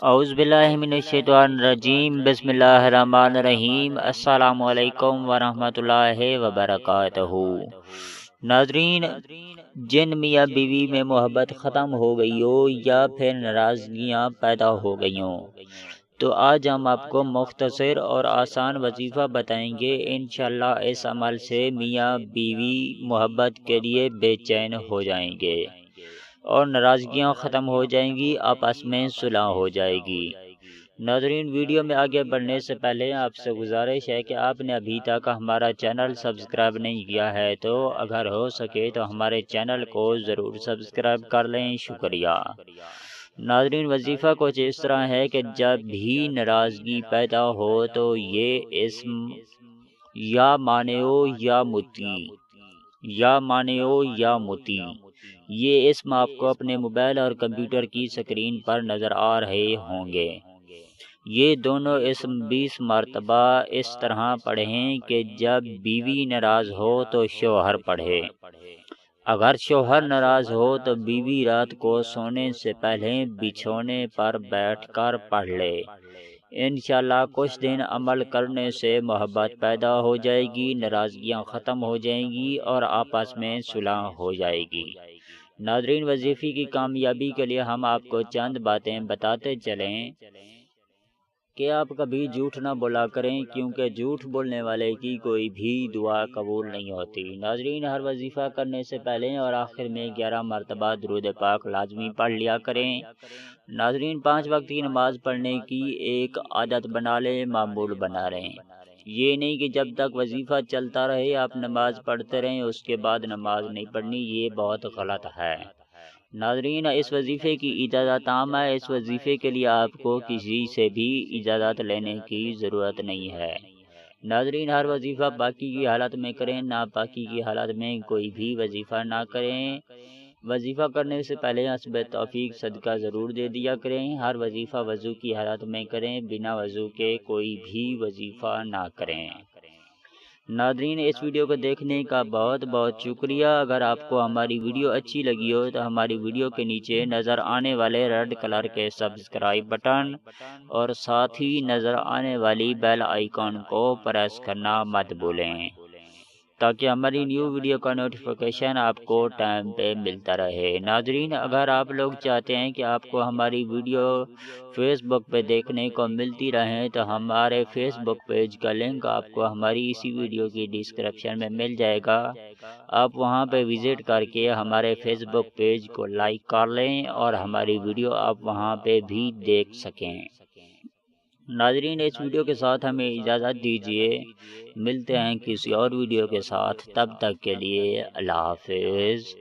اعوذ باللہ من الشیطان الرجیم بسم اللہ الرحمن الرحیم السلام علیکم ورحمۃ اللہ وبرکاتہ۔ ناظرین، جن میاں بیوی میں محبت ختم ہو گئی ہو یا پھر ناراضگیاں پیدا ہو گئی ہوں تو آج ہم آپ کو مختصر اور آسان وظیفہ بتائیں گے۔ انشاءاللہ اس عمل سے میاں بیوی محبت کے لیے بے چین ہو جائیں گے اور ناراضگیاں ختم ہو جائیں گی، آپس میں صلح ہو جائے گی۔ ناظرین، ویڈیو میں آگے بڑھنے سے پہلے آپ سے گزارش ہے کہ آپ نے ابھی تک ہمارا چینل سبسکرائب نہیں کیا ہے تو اگر ہو سکے تو ہمارے چینل کو ضرور سبسکرائب کر لیں، شکریہ۔ ناظرین، وظیفہ کچھ اس طرح ہے کہ جب بھی ناراضگی پیدا ہو تو یہ اسم یا مانعو یا متی، یا مانعو یا متی، یہ اسم آپ کو اپنے موبائل اور کمپیوٹر کی سکرین پر نظر آ رہے ہوں گے۔ یہ دونوں اسم 20 مرتبہ اس طرح پڑھیں کہ جب بیوی ناراض ہو تو شوہر پڑھے۔ اگر شوہر ناراض ہو تو بیوی رات کو سونے سے پہلے بچھونے پر بیٹھ کر پڑھ لے۔ انشاءاللہ کچھ دن عمل کرنے سے محبت پیدا ہو جائے گی، ناراضگیاں ختم ہو جائیں گی اور آپس میں صلح ہو جائے گی۔ ناظرین، وظیفے کی کامیابی کے لیے ہم آپ کو چند باتیں بتاتے چلیں کہ آپ کبھی جھوٹ نہ بولا کریں، کیونکہ جھوٹ بولنے والے کی کوئی بھی دعا قبول نہیں ہوتی۔ ناظرین، ہر وظیفہ کرنے سے پہلے اور آخر میں 11 مرتبہ درود پاک لازمی پڑھ لیا کریں۔ ناظرین، 5 وقت کی نماز پڑھنے کی ایک عادت بنا لیں، معمول بنا لیں۔ یہ نہیں کہ جب تک وظیفہ چلتا رہے آپ نماز پڑھتے رہیں، اس کے بعد نماز نہیں پڑھنی، یہ بہت غلط ہے۔ ناظرین، اس وظیفے کی اجازت عام ہے، اس وظیفے کے لیے آپ کو کسی سے بھی اجازت لینے کی ضرورت نہیں ہے۔ ناظرین، ہر وظیفہ پاکی کی حالت میں کریں، ناپاکی کی حالت میں کوئی بھی وظیفہ نہ کریں۔ وظیفہ کرنے سے پہلے حسب توفیق صدقہ ضرور دے دیا کریں۔ ہر وظیفہ وضو کی حالت میں کریں، بنا وضو کے کوئی بھی وظیفہ نہ کریں۔ ناظرین، اس ویڈیو کو دیکھنے کا بہت بہت شکریہ۔ اگر آپ کو ہماری ویڈیو اچھی لگی ہو تو ہماری ویڈیو کے نیچے نظر آنے والے ریڈ کلر کے سبسکرائب بٹن اور ساتھ ہی نظر آنے والی بیل آئیکن کو پریس کرنا مت بھولیں تاکہ ہماری نیو ویڈیو کا نوٹیفیکیشن آپ کو ٹائم پہ ملتا رہے۔ ناظرین، اگر آپ لوگ چاہتے ہیں کہ آپ کو ہماری ویڈیو فیس بک پہ دیکھنے کو ملتی رہیں تو ہمارے فیس بک پیج کا لنک آپ کو ہماری اسی ویڈیو کی ڈسکرپشن میں مل جائے گا۔ آپ وہاں پہ وزٹ کر کے ہمارے فیس بک پیج کو لائک کر لیں اور ہماری ویڈیو آپ وہاں پہ بھی دیکھ سکیں۔ ناظرین، اس ویڈیو کے ساتھ ہمیں اجازت دیجیے، ملتے ہیں کسی اور ویڈیو کے ساتھ، تب تک کے لیے اللہ حافظ۔